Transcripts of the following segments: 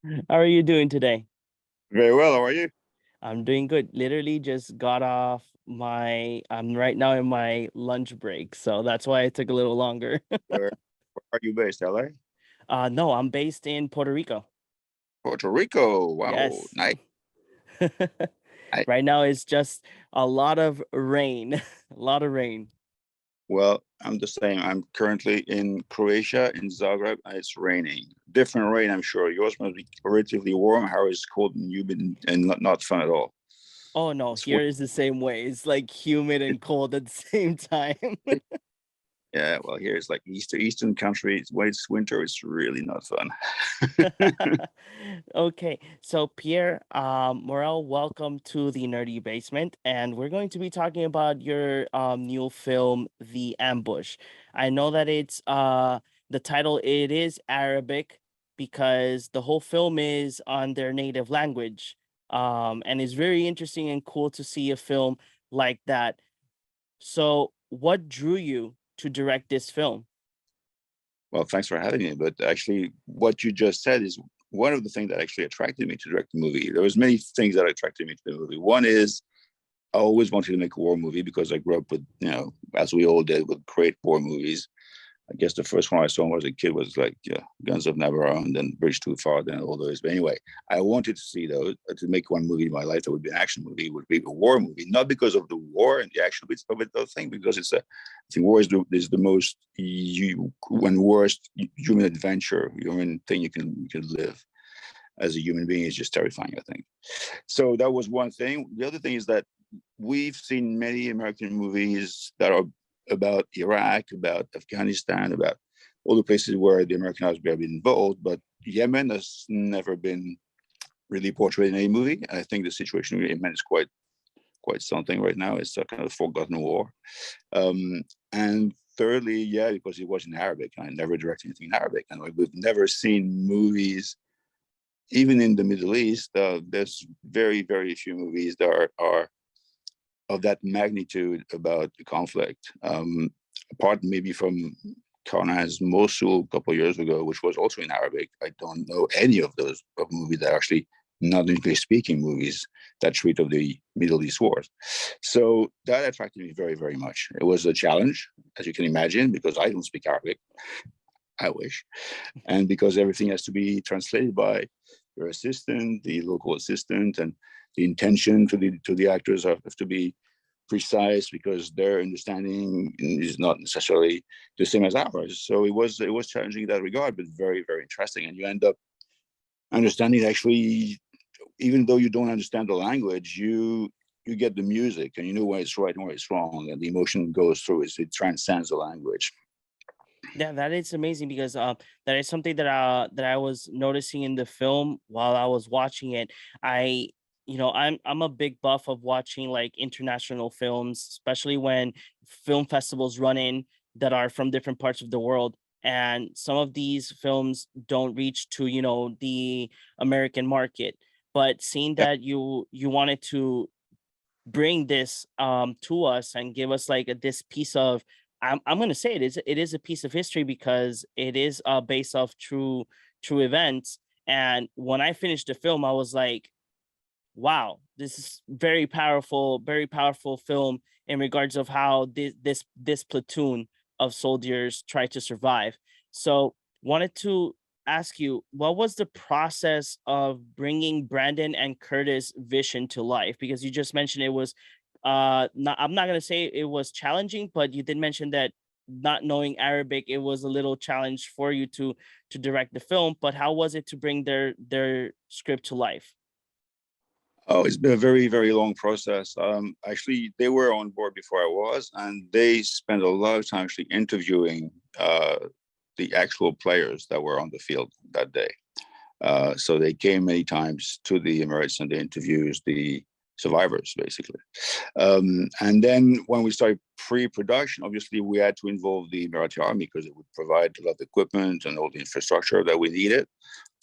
How are you doing today? Very well. How are you? I'm doing good. Literally just got off I'm right now in my lunch break, so that's why it took a little longer. Where are you based? LA? No, I'm based in Puerto Rico. Puerto Rico. Wow. Yes. Nice. I, Right now it's just a lot of rain. A lot of rain. well, I'm the same. I'm currently in Croatia, in Zagreb, and it's raining. Different rain, I'm sure. Yours must be relatively warm. How is cold and humid and not fun at all? Oh no, It's here is the same way. It's like humid and cold at the same time. yeah, well, here it's like Eastern country. When it's winter, it's really not fun. Okay, so Pierre Morel, welcome to the Nerdy Basement, and we're going to be talking about your new film, The Ambush. I know that it's the title it is Arabic because the whole film is on their native language. And it's very interesting and cool to see a film like that. So, what drew you to direct this film? Well, thanks for having me. But actually, what you just said is one of the things that actually attracted me to direct the movie. There was many things that attracted me to the movie. One is I always wanted to make a war movie because I grew up with, as we all did, with great war movies. I guess the first one I saw as a kid was like Guns of Navarone, and then Bridge Too Far, then all those. But anyway, I wanted to see those, to make one movie in my life that would be an action movie, would be a war movie, not because of the war and the action bits of it, the thing, because I think war is the most worst human adventure, human thing you can live as a human being is just terrifying, I think. So that was one thing. The other thing is that we've seen many American movies that are about Iraq, about Afghanistan, about all the places where the American army have been involved, but Yemen has never been really portrayed in any movie. I think the situation in Yemen is quite something right now. It's a kind of forgotten war. And thirdly, yeah, because it was in Arabic. I never directed anything in Arabic, and we've never seen movies even in the Middle East. There's very few movies that are of that magnitude about the conflict. Apart maybe from Conan's Mosul a couple of years ago, which was also in Arabic, I don't know any of those of movies that are actually not English speaking movies that treat of the Middle East wars. So that attracted me very much. It was a challenge, as you can imagine, because I don't speak Arabic. I wish. And because everything has to be translated by your assistant, the local assistant, and the intention to the actors have to be precise because their understanding is not necessarily the same as ours. So it was challenging in that regard, but very interesting. And you end up understanding actually, even though you don't understand the language, you get the music and you know where it's right and where it's wrong, and the emotion goes through it. It transcends the language. Yeah, that is amazing because that is something that I was noticing in the film while I was watching it. I I'm a big buff of watching like international films, especially when film festivals run in that are from different parts of the world. And some of these films don't reach to, the American market. But seeing Yeah. that you wanted to bring this to us and give us like this piece of I'm gonna say it is a piece of history because it is based off true events. And when I finished the film, I was like, wow, this is very powerful film in regards of how this platoon of soldiers tried to survive. So wanted to ask you, what was the process of bringing Brandon and Curtis' vision to life? Because you just mentioned it was not, I'm not going to say it was challenging, but you did mention that not knowing Arabic, it was a little challenge for you to direct the film. But how was it to bring their script to life? Oh, it's been a very long process. Actually, they were on board before I was, and they spent a lot of time actually interviewing the actual players that were on the field that day. So they came many times to the Emirates and they interviewed the survivors, basically. And then when we started pre-production, obviously we had to involve the Emirati army because it would provide a lot of equipment and all the infrastructure that we needed.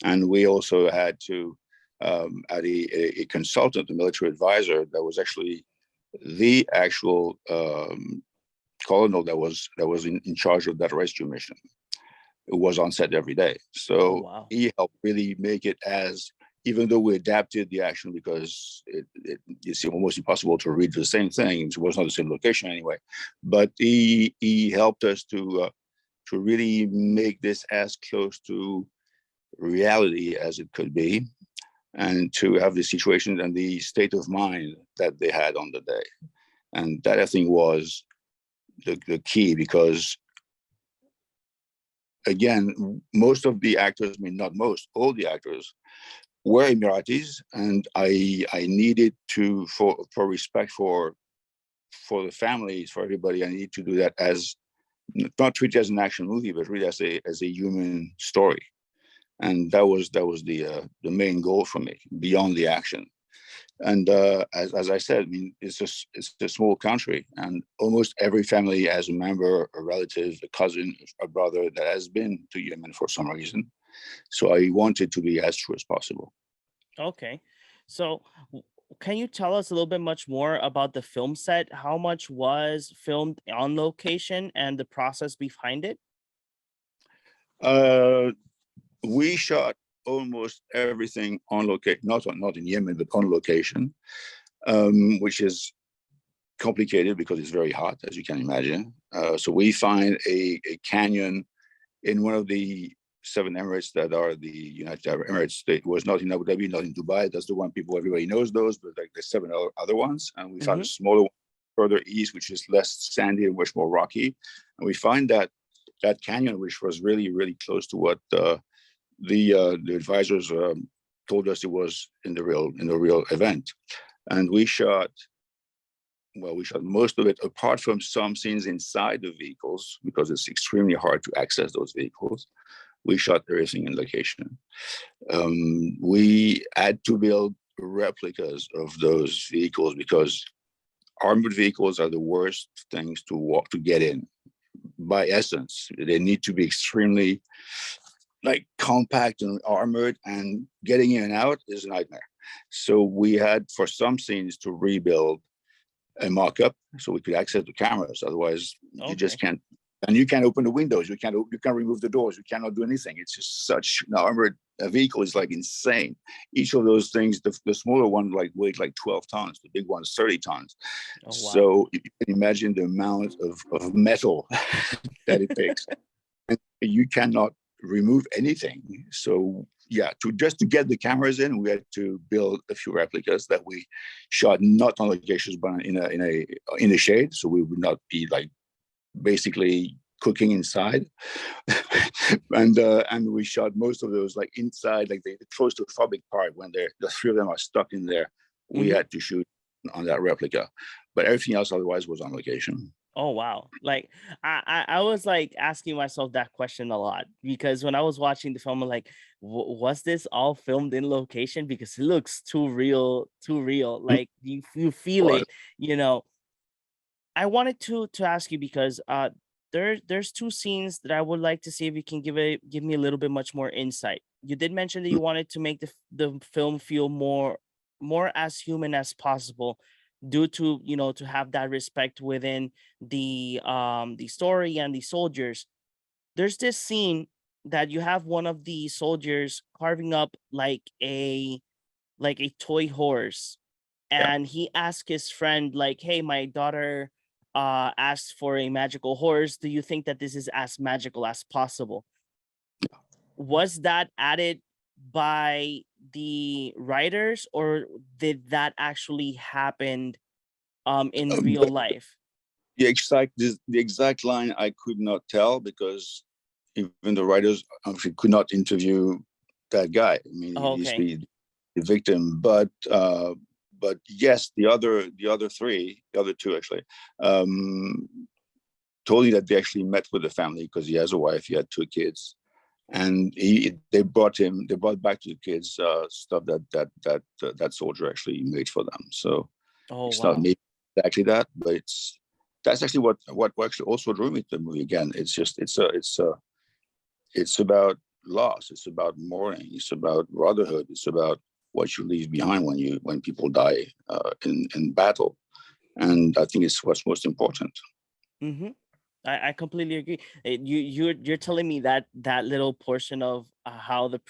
And we also had to add a consultant, a military advisor that was actually the actual colonel that was in charge of that rescue mission. was on set every day. Oh So wow. he helped really make it as, even though we adapted the action because it's almost impossible to read the same thing. It was not the same location anyway, but he helped us to really make this as close to reality as it could be, and to have the situation and the state of mind that they had on the day. And that I think was the key, because again, most of the actors, I mean, not most, all the actors were Emiratis, and I needed to, for respect for the families, for everybody, I needed to do that as not treat it as an action movie, but really as a human story. And that was the main goal for me, beyond the action. And as I said, I mean, it's a small country, and almost every family has a member, a relative, a cousin, a brother that has been to Yemen for some reason. So I wanted to be as true as possible. Okay. So, can you tell us a little bit much more about the film set? How much was filmed on location and the process behind it? Uh, we shot almost everything on location, not in Yemen, but on location, which is complicated because it's very hot, as you can imagine. So we find a canyon in one of the seven Emirates that are the United Arab Emirates. It was not in Abu Dhabi, not in Dubai. That's the one everybody knows those, but like the seven other ones. And we found Mm-hmm. a smaller one further east, which is less sandy and much more rocky. And we find that canyon, which was really, really close to what the advisors told us it was in the real event. And we shot most of it, apart from some scenes inside the vehicles, because it's extremely hard to access those vehicles. We shot everything in location. We had to build replicas of those vehicles because armored vehicles are the worst things to get in. By essence, they need to be extremely like compact and armored, and getting in and out is a nightmare. So we had, for some scenes, to rebuild a mock-up so we could access the cameras. Otherwise, you just Okay. can't. And you can't open the windows. You can't remove the doors. You cannot do anything. It's just such an armored vehicle is like insane. Each of those things, the smaller one like weight like 12 tons. The big one's 30 tons. Oh wow. So you can imagine the amount of metal that it takes. And you cannot remove anything. So yeah, to get the cameras in, we had to build a few replicas that we shot not on locations, but in a shade, so we would not be like basically cooking inside. And we shot most of those like inside, like the claustrophobic part when the three of them are stuck in there. We Mm-hmm. had to shoot on that replica, but everything else otherwise was on location. Oh wow. Like I was like asking myself that question a lot because when I was watching the film, I'm like, was this all filmed in location? Because it looks too real, too real. Mm, Like you feel was. it, you know. I wanted to ask you because there's two scenes that I would like to see if you can give me a little bit much more insight. You did mention that Mm, you wanted to make the film feel more as human as possible due to to have that respect within the story and the soldiers. There's this scene that you have one of the soldiers carving up like a toy horse, yeah. and he asked his friend like, hey, my daughter asked for a magical horse, do you think that this is as magical as possible? Was that added by the writers, or did that actually happen in real But life? the exact line I could not tell because even the writers actually could not interview that guy. I mean, Oh, he's okay. the victim, but yes, the other two actually, um, told me that they actually met with the family because he has a wife, he had two kids, and they brought back to the kids stuff that soldier actually made for them. So Oh it's not wow. maybe exactly that, but that's actually what actually also drew me to the movie again. It's just it's about loss. It's about mourning. It's about brotherhood. It's about what you leave behind when people die in battle. And I think it's what's most important. Hmm. I completely agree. You're telling me that that little portion of how the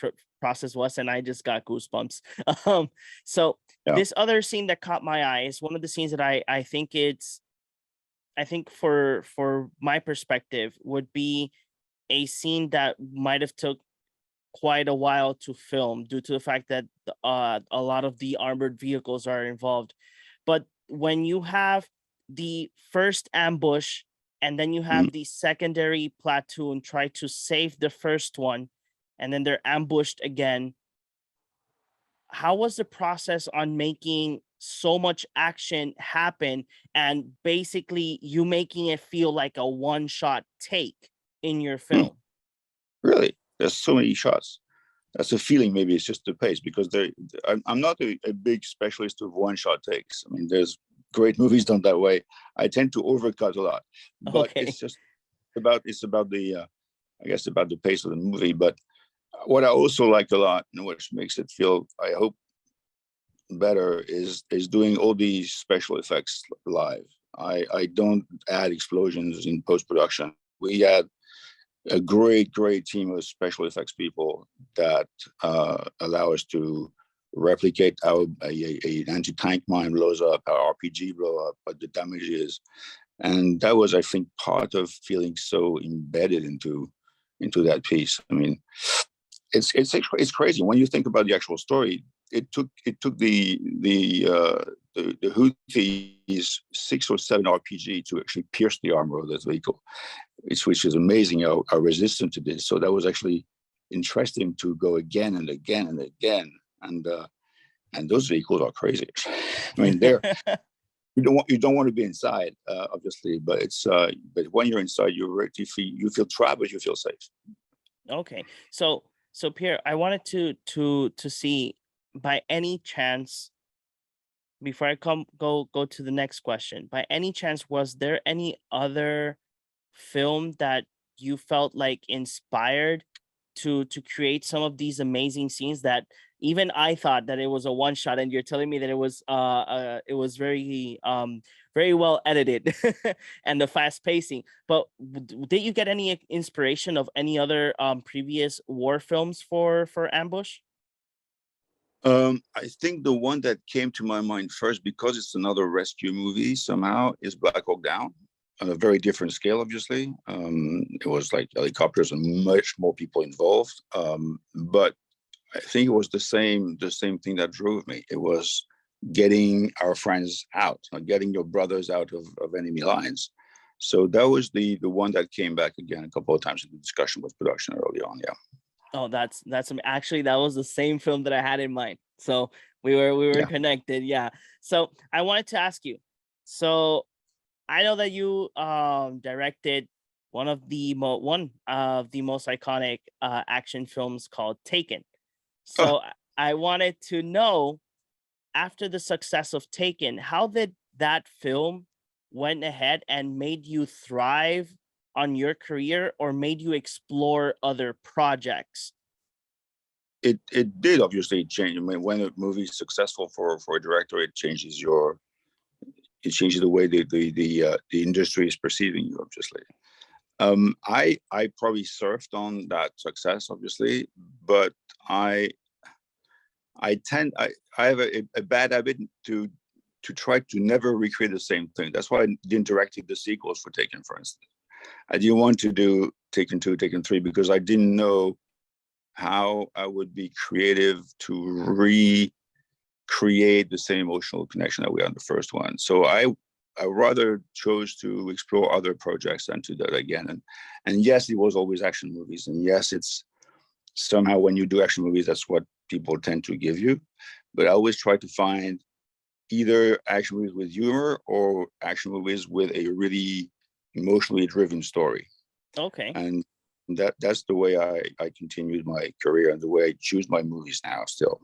process was, and I just got goosebumps. So Yeah. this other scene that caught my eye is one of the scenes that I think it's I think for my perspective would be a scene that might have took quite a while to film due to the fact that a lot of the armored vehicles are involved. But when you have the first ambush and then you Mhm. have the secondary platoon try to save the first one and then they're ambushed again, how was the process on making so much action happen and basically you making it feel like a one shot take in your Hmm. film? Really, there's so many shots. That's a feeling. Maybe it's just the pace because I'm not a big specialist of one shot takes. I mean, there's great movies done that way. I tend to overcut a lot, but Okay. it's about the I guess about the pace of the movie. But what I also like a lot, and which makes it feel, I hope, better, is doing all these special effects live. I don't add explosions in post production. We had a great team of special effects people that allow us to replicate how a anti-tank mine blows up, how RPG blow up, what the damage is. And that was, I think, part of feeling so embedded into that piece. I mean, it's crazy when you think about the actual story. It took the Houthis 6 or 7 RPG to actually pierce the armor of this vehicle, which is amazing how resistant it is. So that was actually interesting to go again and again and again. And those vehicles are crazy. I mean, they're you don't want to be inside, obviously, but when you're inside, you feel trapped, but you feel safe. Okay. So Pierre, I wanted to see by any chance before I go to the next question, by any chance was there any other film that you felt like inspired to create some of these amazing scenes that even I thought that it was a one shot and you're telling me that it was very well edited and the fast pacing. But did you get any inspiration of any other previous war films for Ambush? I think the one that came to my mind first, because it's another rescue movie somehow, is Black Hawk Down. On a very different scale, obviously. It was like helicopters and much more people involved. But I think it was the same thing that drove me. It was getting our friends out, getting your brothers out of enemy lines. So that was the one that came back again a couple of times in the discussion with production early on. Yeah, Oh, actually that was the same film that I had in mind. So we were yeah. connected. Yeah. So I wanted to ask you. So I know that you directed one of the most iconic action films called Taken. Oh, So I wanted to know after the success of Taken, how did that film went ahead and made you thrive on your career or made you explore other projects? it did obviously change. I mean, when a movie is successful for a director, it changes the way the industry is perceiving you, obviously. I probably surfed on that success, obviously, but I I have a bad habit to try to never recreate the same thing. That's why I didn't direct the sequels for Taken, for instance. I didn't want to do Taken 2, Taken 3 because I didn't know how I would be creative to recreate the same emotional connection that we had in the first one. So I rather chose to explore other projects than to do that again. And yes, it was always action movies. And yes, it's somehow when you do action movies, that's what people tend to give you. But I always try to find either action movies with humor or action movies with a really emotionally driven story. Okay. And that's the way I continued my career and the way I choose my movies now still.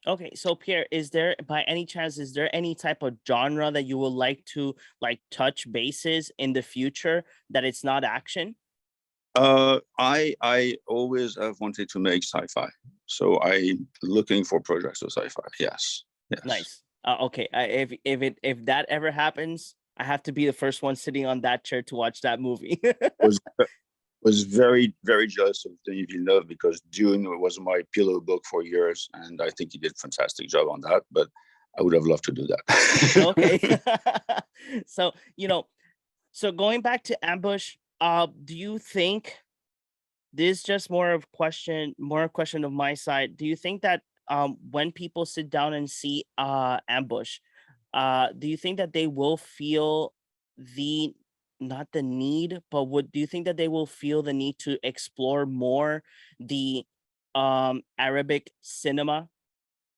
Okay, so Pierre, is there by any chance is there any type of genre that you would like to like touch bases in the future that it's not action? I always have wanted to make sci-fi, so I'm looking for projects of sci-fi. Yes, yes. Nice. Okay, if that ever happens, I have to be the first one sitting on that chair to watch that movie. Was was very, very jealous of Denis Villeneuve because Dune was my pillow book for years, and I think he did a fantastic job on that. But I would have loved to do Okay. that. So, so going back to Ambush, do you think this is just more a question of my side? Do you think that when people sit down and see Ambush, do you think that they will feel the not the need, but would do you think that they will feel the need to explore more the Arabic cinema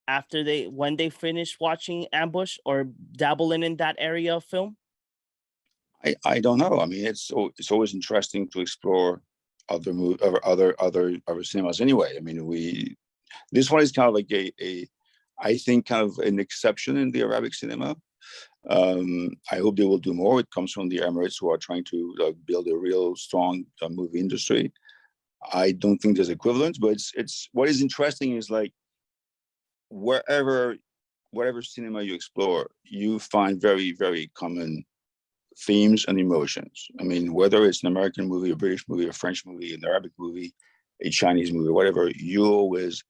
after they when they finish watching Ambush or dabbling in that area of film? I don't know. I mean, it's always interesting to explore other cinemas. Anyway, I mean, this one is kind of like a I think kind of an exception in the Arabic cinema. I hope they will do more. It comes from the Emirates, who are trying to build a real strong movie industry. I don't think there's equivalent, but it's what is interesting is like wherever whatever cinema you explore, you find very, very common themes and emotions. I mean, whether it's an American movie, a British movie, a French movie, an Arabic movie, a Chinese movie, whatever, you always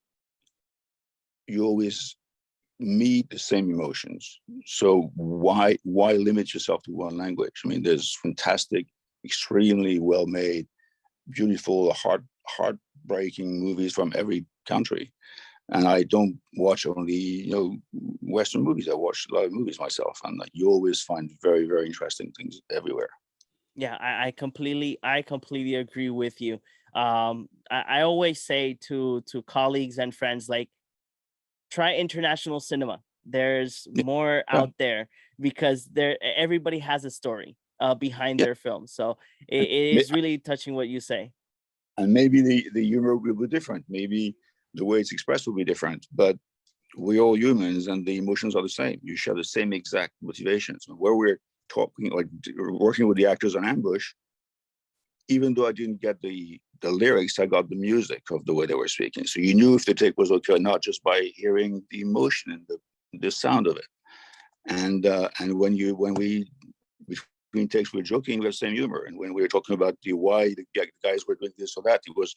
meet the same emotions. So why limit yourself to one language? I mean, there's fantastic, extremely well made, beautiful, heartbreaking movies from every country. And I don't watch only Western movies. I watch a lot of movies myself, and like, you always find very, very interesting things everywhere. Yeah, I completely agree with you. I always say to colleagues and friends, like, try international cinema. There's more Yeah, out there because everybody has a story behind yeah. their film. So it May- is really touching what you say. And maybe the humor will be different. Maybe the way it's expressed will be different. But we're all humans, and the emotions are the same. You share the same exact motivations. Where we're talking, like working with the actors on Ambush, even though I didn't get the lyrics, I got the music of the way they were speaking. So you knew if the take was okay or not just by hearing the emotion and the sound of it. And when we between takes we were joking, we had the same humor. And when we were talking about the why the guys were doing this or that, it was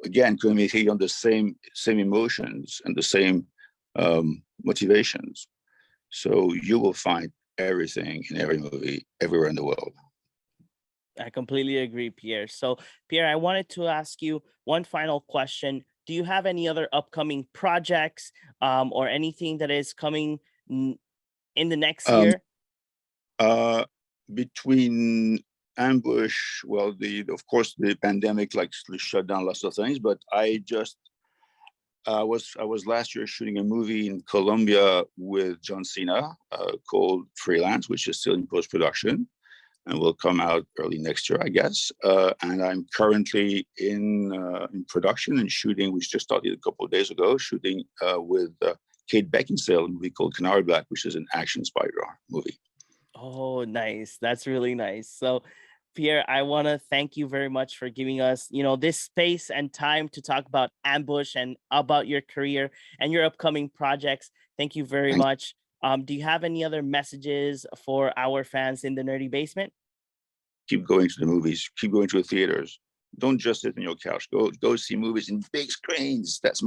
again communicating on the same emotions and the same motivations. So you will find everything in every movie everywhere in the world. I completely agree, Pierre. So, Pierre, I wanted to ask you one final question. Do you have any other upcoming projects or anything that is coming n- in the next Um, year? uh, Between Ambush, well, the of course the pandemic like shut down lots of things, but I was last year shooting a movie in Colombia with John Cena called Freelance, which is still in post production and will come out early next year, I guess. And I'm currently in production and shooting, which just started a couple of days ago, shooting with Kate Beckinsale, a movie called Canary Black, which is an action spy drama movie. Oh, nice. That's really nice. So, Pierre, I want to thank you very much for giving us, this space and time to talk about Ambush and about your career and your upcoming projects. Thank you very Thanks. much. Do you have any other messages for our fans in the Nerdy Basement? Keep going to the movies, keep going to the theaters. Don't just sit on your couch. Go see movies in big screens. That's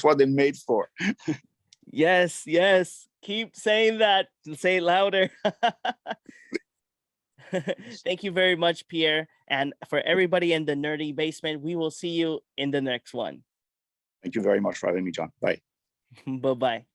what they're made for. Yes, yes. Keep saying that. Say it louder. Thank you very much, Pierre. And for everybody in the Nerdy Basement, we will see you in the next one. Thank you very much for having me, John. Bye. Bye bye.